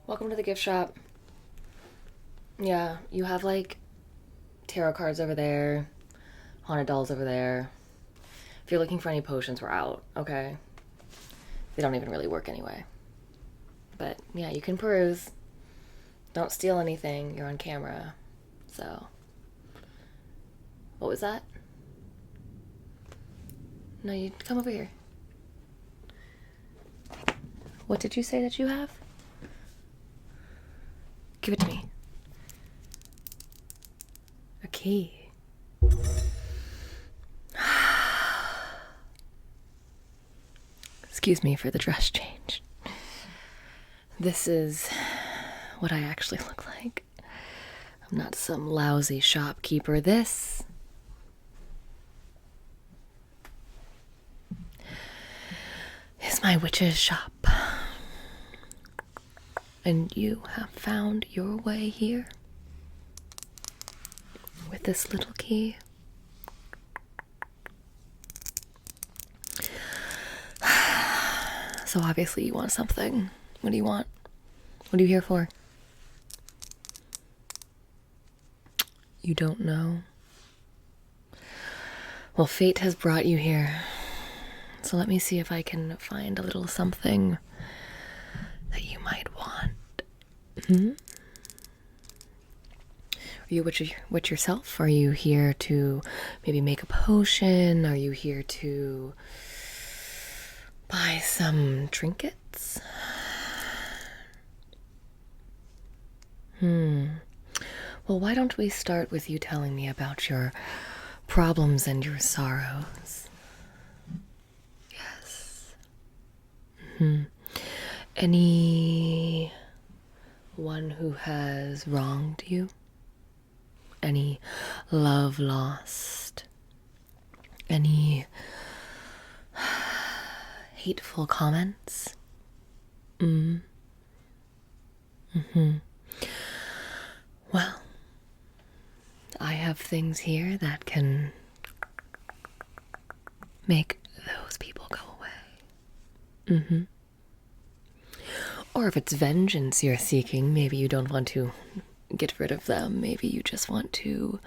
Welcome to the gift shop. Yeah, you have like tarot cards over there, haunted dolls over there. If you're looking for any potions, we're out, okay? They don't even really work anyway. But yeah, you can peruse. Don't steal anything, you're on camera. So, what was that? No, you come over here. What did you say that you have? Give it to me. A key. Excuse me for the dress change. This is what I actually look like. I'm not some lousy shopkeeper. This is my witch's shop. And you have found your way here with this little key. So obviously you want something. What do you want? What are you here for? You don't know? Well, fate has brought you here. So let me see if I can find a little something that you might want. Are you witch yourself? Are you here to maybe make a potion? Are you here to buy some trinkets? Well, why don't we start with you telling me about your problems and your sorrows? Yes. Anyone who has wronged you? Any love lost? Any hateful comments? Well, I have things here that can make those people go away. Or if it's vengeance you're seeking, maybe you don't want to get rid of them. Maybe you just want to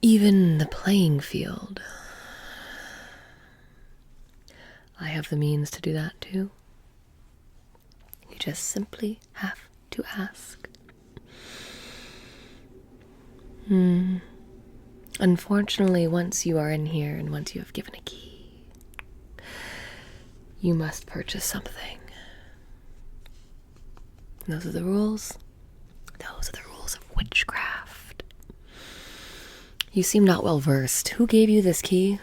even the playing field. I have the means to do that too. You just simply have to ask. Unfortunately, once you are in here and once you have given a key, you must purchase something. Those are the rules. Those are the rules of witchcraft. You seem not well versed. Who gave you this key?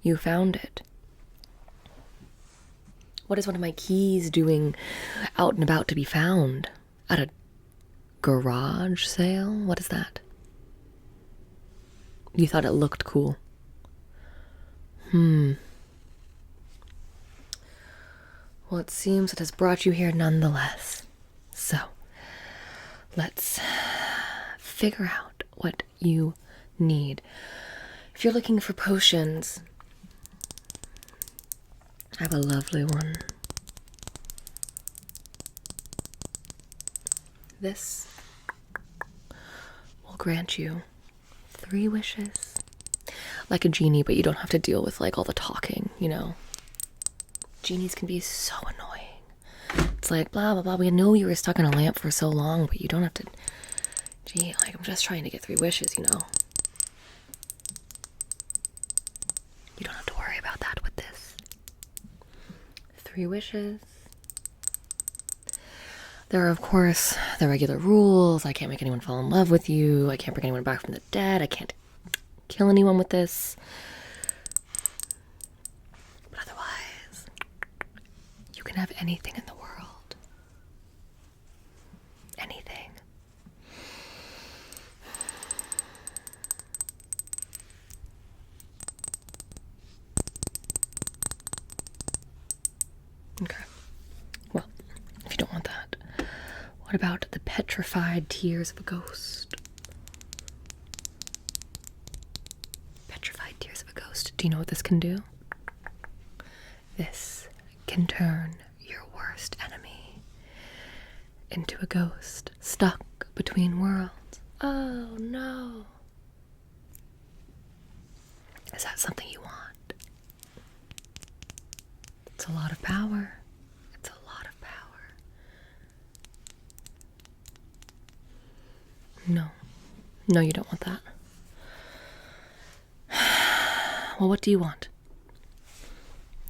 You found it. What is one of my keys doing out and about to be found? At a garage sale? What is that? You thought it looked cool. Well, it seems it has brought you here nonetheless. So, let's figure out what you need. If you're looking for potions, I have a lovely one. This will grant you 3 wishes. Like a genie, but you don't have to deal with like all the talking, you know. Genies can be so annoying. It's like, blah, blah, blah. We know you were stuck in a lamp for so long, but you don't have to. Gee, like, I'm just trying to get 3 wishes, you know. You don't have to worry about that with this. 3 wishes. There are, of course, the regular rules. I can't make anyone fall in love with you. I can't bring anyone back from the dead. I can't kill anyone with this. But otherwise, you can have anything in the world. Anything. Okay. Well, if you don't want that, what about the petrified tears of a ghost? Petrified tears of a ghost. Do you know what this can do? This can turn your worst enemy into a ghost stuck between worlds. Oh no. Is that something you want? It's a lot of power. It's a lot of power. No. No, you don't want that. Well, what do you want?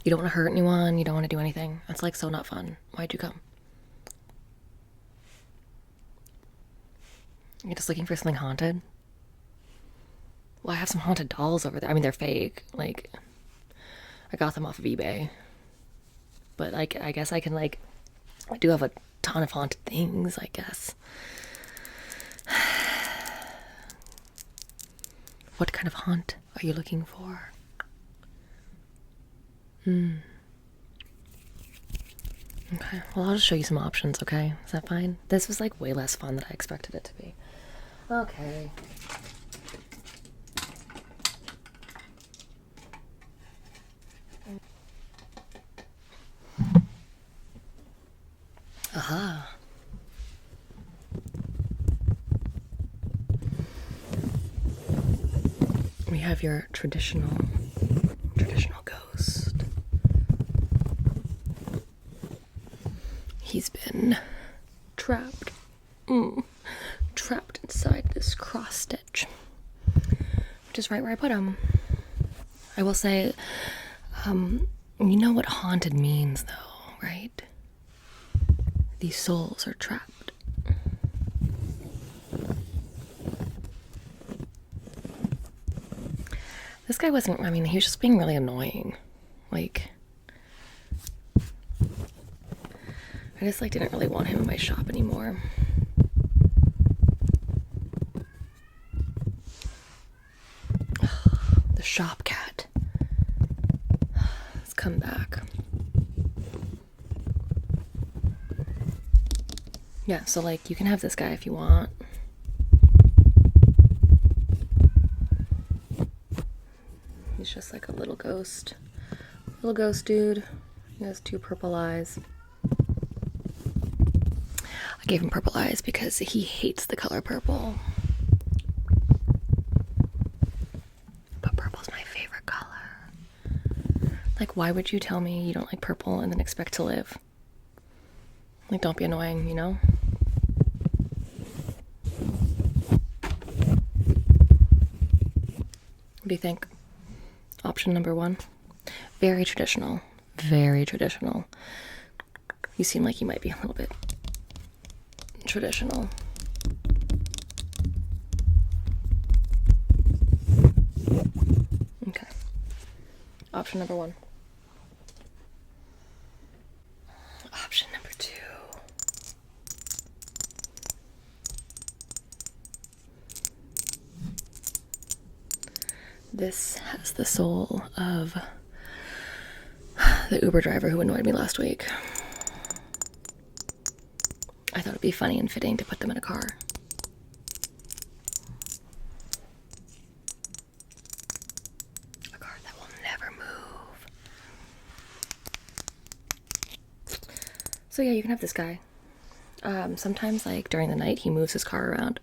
You don't want to hurt anyone. You don't want to do anything. That's like so not fun. Why'd you come? You're just looking for something haunted? Well, I have some haunted dolls over there. I mean, they're fake. Like, I got them off of eBay. But, like, I guess I can, like, I do have a ton of haunted things, I guess. What kind of haunt are you looking for? Okay, well, I'll just show you some options, okay? Is that fine? This was, like, way less fun than I expected it to be. Okay. Aha. We have your traditional ghost. He's been trapped. Trapped inside this cross stitch. Which is right where I put him. I will say, you know what haunted means though, right? These souls are trapped. This guy wasn't, I mean, he was just being really annoying. Like, I just, like, didn't really want him in my shop anymore. The shop cat. Let's come back. Yeah, so, like, you can have this guy if you want. He's just like a little ghost. Little ghost dude. He has 2 purple eyes. I gave him purple eyes because he hates the color purple. But purple's my favorite color. Like, why would you tell me you don't like purple and then expect to live? Like, don't be annoying, you know? What do you think? Option number 1. Very traditional. Very traditional. You seem like you might be a little bit traditional. Okay. Option number 1. Option number 2. This has the soul of the Uber driver who annoyed me last week. I thought it'd be funny and fitting to put them in a car. A car that will never move. So yeah, you can have this guy. Sometimes, like, during the night, he moves his car around.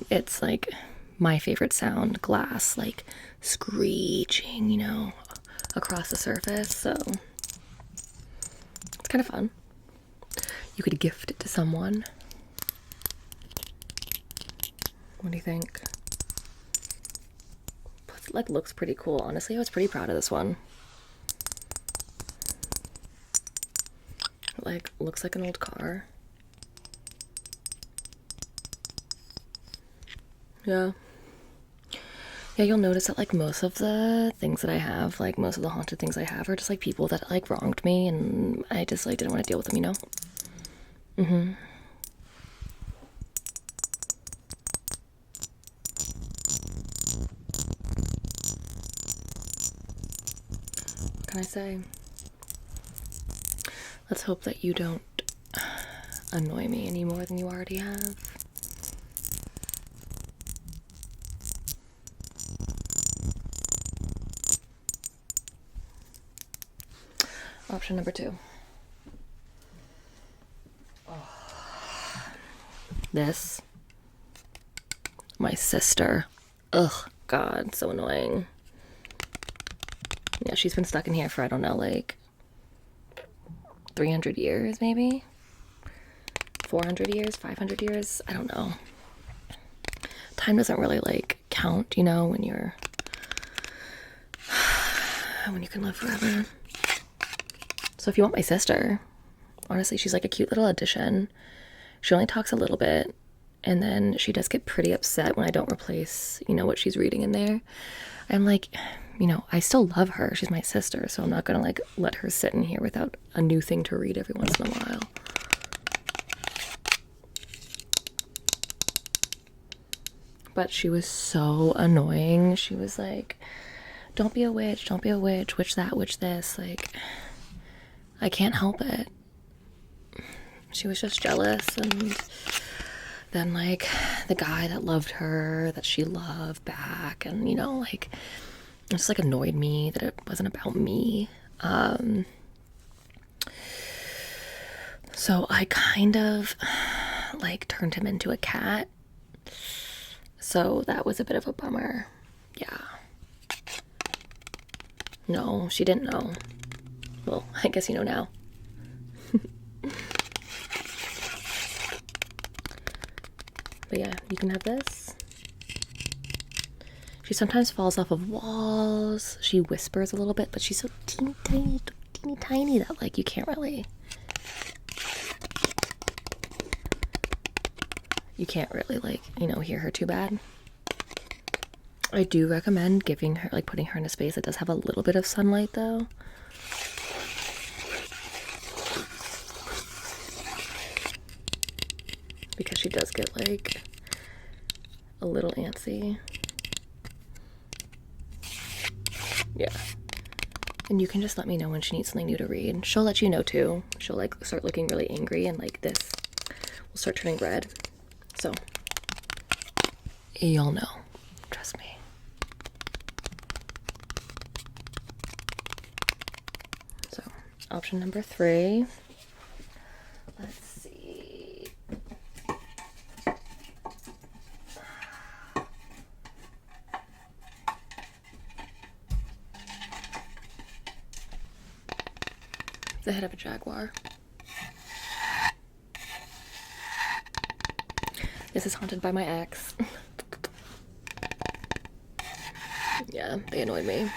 It's, like, my favorite sound, glass, like, screeching, you know, across the surface, so it's kind of fun. You could gift it to someone. What do you think? Plus, it, like, looks pretty cool. Honestly, I was pretty proud of this one. It, like, looks like an old car. Yeah. Yeah, you'll notice that, like, most of the things that I have, like, most of the haunted things I have are just, like, people that, like, wronged me, and I just, like, didn't want to deal with them, you know? What can I say? Let's hope that you don't annoy me any more than you already have. Option number 2. Oh. This. My sister. Ugh, God, so annoying. Yeah, she's been stuck in here for, I don't know, like 300 years maybe? 400 years? 500 years? I don't know. Time doesn't really like count, you know, when you can live forever. So if you want my sister, honestly, she's like a cute little addition. She only talks a little bit, and then she does get pretty upset when I don't replace, you know, what she's reading in there. I'm like, you know, I still love her. She's my sister, so I'm not gonna like let her sit in here without a new thing to read every once in a while. But she was so annoying. She was like, don't be a witch, don't be a witch, witch that, witch this. Like, I can't help it. She was just jealous, and then like the guy that loved her, that she loved back, and you know, like it just like annoyed me that it wasn't about me. So I kind of like turned him into a cat. So that was a bit of a bummer. Yeah. No, she didn't know. Well, I guess you know now. But yeah, you can have this. She sometimes falls off of walls. She whispers a little bit, but she's so teeny tiny that like you can't really like, you know, hear her too bad. I do recommend giving her, like putting her in a space that does have a little bit of sunlight though. Because she does get like a little antsy. Yeah. And you can just let me know when she needs something new to read. She'll let you know too. She'll like start looking really angry, and like this will start turning red. So you'll know. Trust me. So option number 3. Let's see. The head of a jaguar. This is haunted by my ex. Yeah, they annoyed me.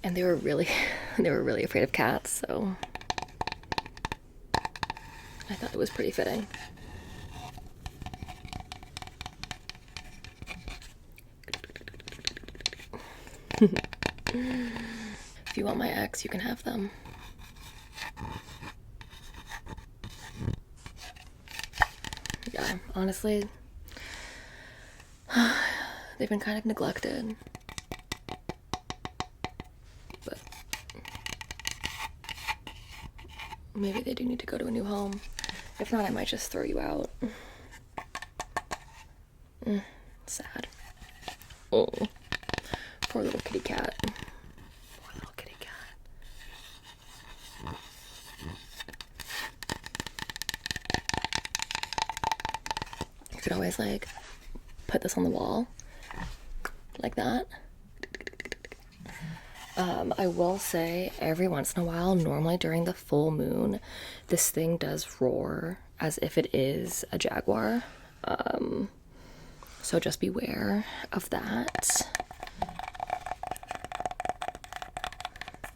And they were really afraid of cats, so I thought it was pretty fitting. If you want my ex, you can have them. Yeah, honestly, they've been kind of neglected. But maybe they do need to go to a new home. If not, I might just throw you out. Sad. Oh, poor little kitty cat. Poor little kitty cat. You could always like put this on the wall like that. I will say every once in a while, normally during the full moon, this thing does roar as if it is a jaguar. So just beware of that.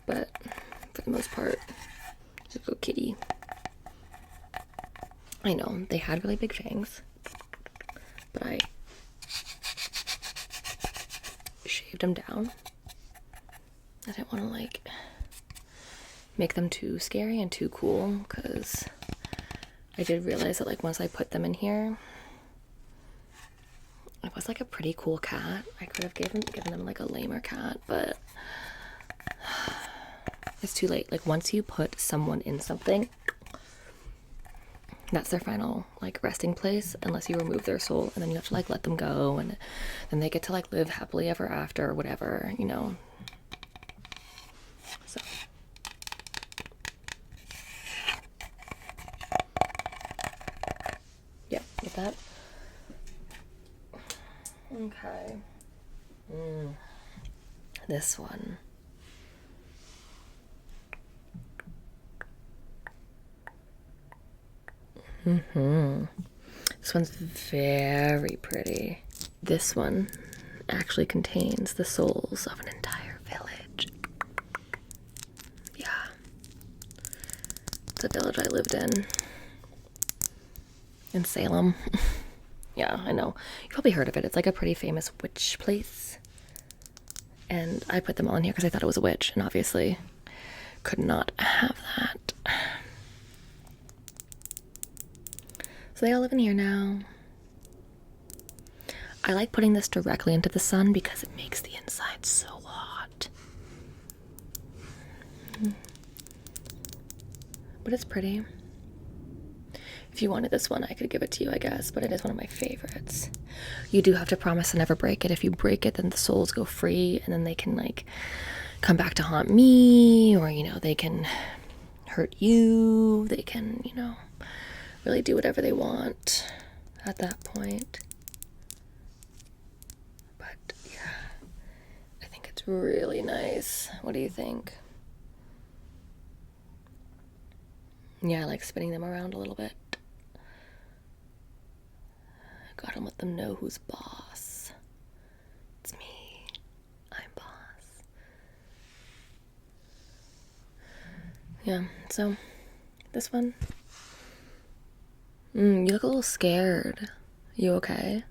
But for the most part, just go kitty. I know, they had really big fangs, but I shaved them down. I didn't want to like make them too scary and too cool, because I did realize that like once I put them in here, it was like a pretty cool cat. I could have given them like a lamer cat, but it's too late. Like once you put someone in something, that's their final like resting place, unless you remove their soul, and then you have to like let them go, and then they get to like live happily ever after or whatever, you know. So like that. Okay. This one. This one's very pretty. This one actually contains the souls of an entire village. Yeah. It's a village I lived in Salem. Yeah, I know. You've probably heard of it. It's like a pretty famous witch place. And I put them all in here because I thought it was a witch, and obviously could not have that. So they all live in here now. I like putting this directly into the sun because it makes the inside so hot. But it's pretty. If you wanted this one, I could give it to you, I guess, but it is one of my favorites. You do have to promise to never break it. If you break it, then the souls go free, and then they can, like, come back to haunt me, or, you know, they can hurt you. They can, you know, really do whatever they want at that point. But, yeah, I think it's really nice. What do you think? Yeah, I like spinning them around a little bit. Gotta let them know who's boss. It's me. I'm boss. Yeah, so this one. You look a little scared. You okay?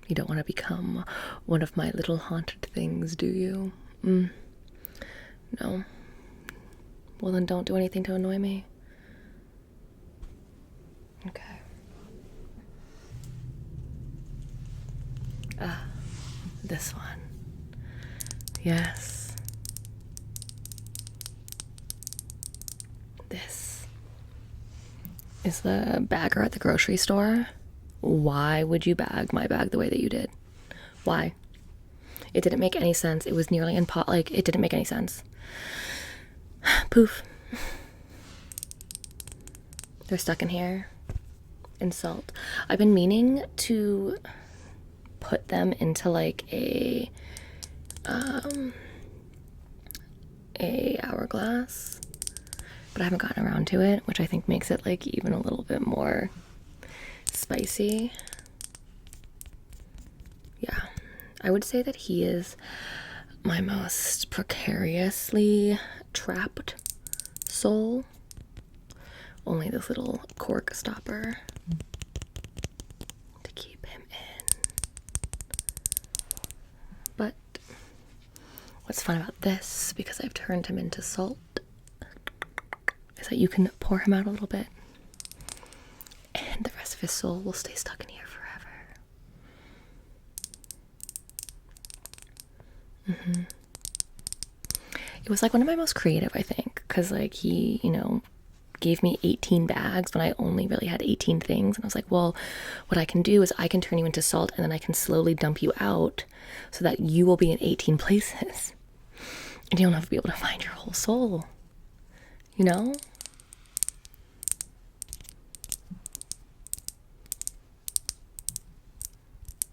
You don't want to become one of my little haunted things, do you? No. Well, then don't do anything to annoy me. Okay. This one. Yes. This is the bagger at the grocery store. Why would you bag my bag the way that you did? Why? It didn't make any sense. It was nearly like, it didn't make any sense. Poof. They're stuck in here. In salt. I've been meaning to put them into like a hourglass, but I haven't gotten around to it, which I think makes it like even a little bit more spicy. Yeah, I would say that he is my most precariously trapped soul. Only this little cork stopper to keep him in. But what's fun about this, because I've turned him into salt, is that you can pour him out a little bit and the rest of his soul will stay stuck in here forever. It was like one of my most creative, I think, because like he, you know, gave me 18 bags when I only really had 18 things, and I was like, well, what I can do is I can turn you into salt, and then I can slowly dump you out so that you will be in 18 places and you'll never be able to find your whole soul, you know?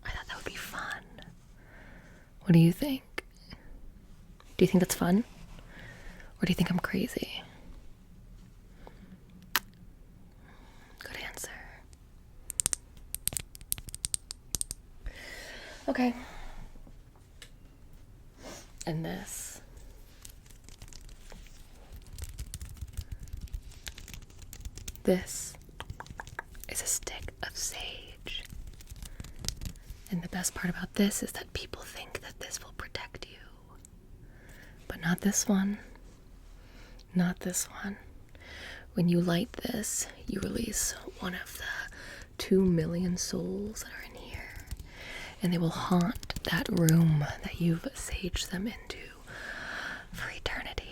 I thought that would be fun. What do you think? Do you think that's fun? Or do you think I'm crazy? Good answer. Okay. And this. This is a stick of sage. And the best part about this is that people think that this will protect you. But not this one. Not this one. When you light this, you release one of the 2 million souls that are in here. And they will haunt that room that you've saged them into for eternity.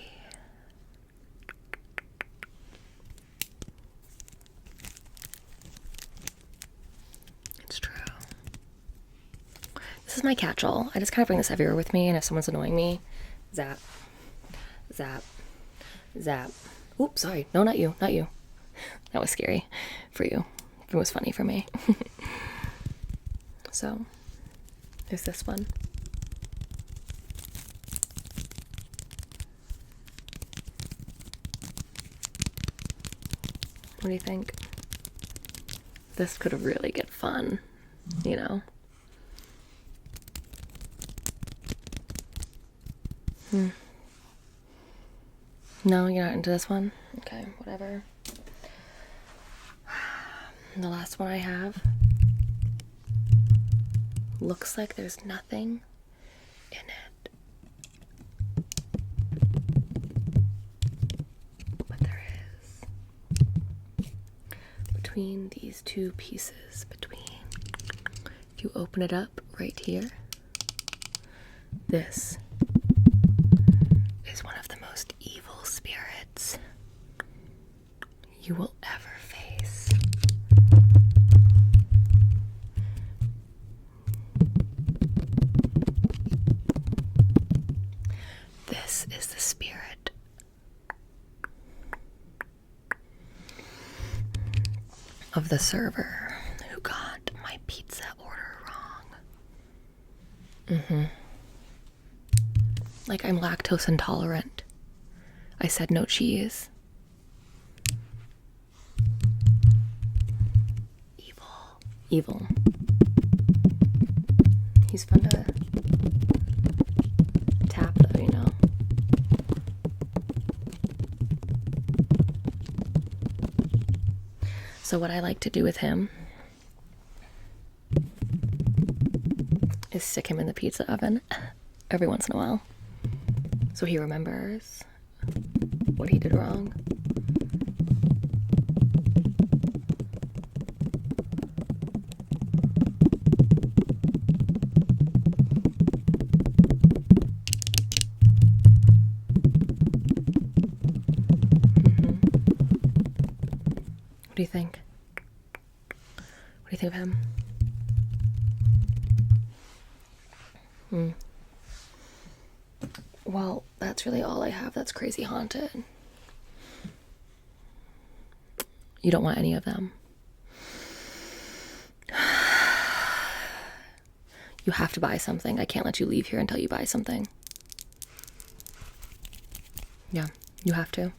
It's true. This is my catch-all. I just kind of bring this everywhere with me, and if someone's annoying me, zap, zap, zap. Oops, sorry. No, not you. Not you. That was scary for you. It was funny for me. So, there's this one. What do you think? This could really get fun, you know? No, you're not into this one? Okay, whatever. And the last one I have looks like there's nothing in it. But there is. Between these two pieces, if you open it up right here, this is one of the most evil spirits you will ever face. This is the spirit of the server who got my pizza order wrong. Like, I'm lactose intolerant. I said no cheese. Evil. He's fun to tap though, you know. So what I like to do with him is stick him in the pizza oven every once in a while, so he remembers what he did wrong. What do you think? What do you think of him? Well, that's really all I have that's crazy haunted. You don't want any of them. You have to buy something. I can't let you leave here until you buy something. Yeah, you have to.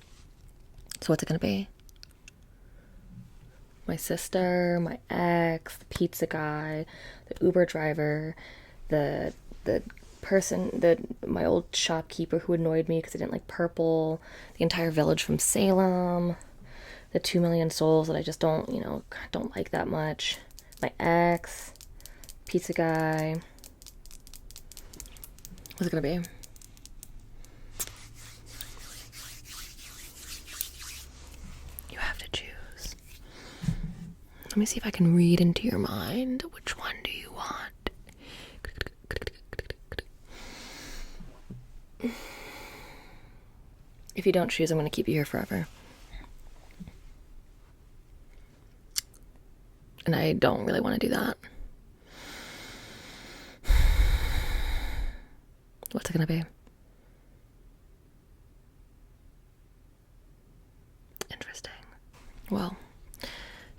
So what's it gonna be? My sister, my ex, the pizza guy, the Uber driver, the person, my old shopkeeper who annoyed me because I didn't like purple, the entire village from Salem, the 2 million souls that I just don't like that much, my ex, pizza guy. What's it gonna be? You have to choose. Let me see if I can read into your mind. Which one do you want? If you don't choose, I'm going to keep you here forever. And I don't really want to do that. What's it going to be? Interesting. Well,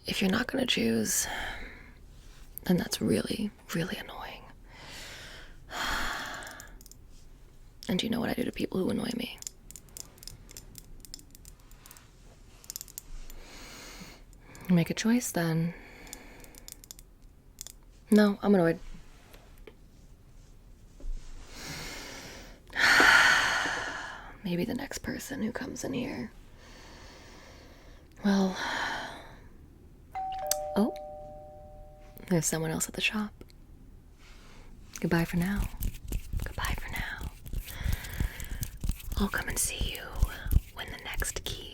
if you're not going to choose, then that's really, really annoying. And you know what I do to people who annoy me? Make a choice then. No, I'm annoyed. Maybe the next person who comes in here. Well, oh, there's someone else at the shop. Goodbye for now. Goodbye for now. I'll come and see you when the next key